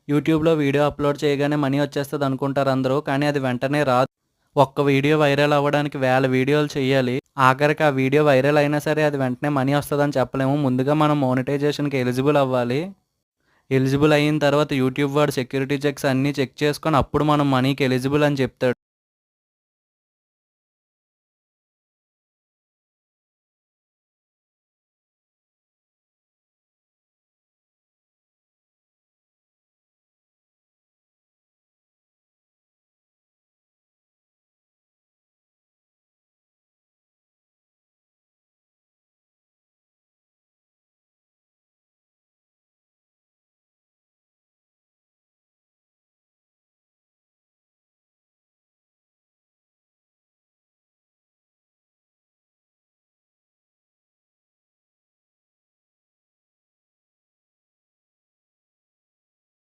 యూట్యూబ్‌లో video upload చేయగానే money వచ్చేస్తది అనుకుంటారు అందరూ. కానీ అది వెంటనే రాదు. ఒక్క వీడియో వైరల్ అవ్వడానికి వేల వీడియోలు చేయాలి. ఆఖరికి ఆ వీడియో వైరల్ అయినా సరే అది వెంటనే మనీ వస్తదని చెప్పలేము. ముందుగా మనం మోనిటైజేషన్‌కి ఎలిజిబుల్ అవ్వాలి. ఎలిజిబుల్ అయిన తర్వాత యూట్యూబ్ వాడు సెక్యూరిటీ చెక్స్ అన్నీ చెక్ చేసుకొని అప్పుడు మనం మనీకి ఎలిజిబుల్ అని చెప్తాడు.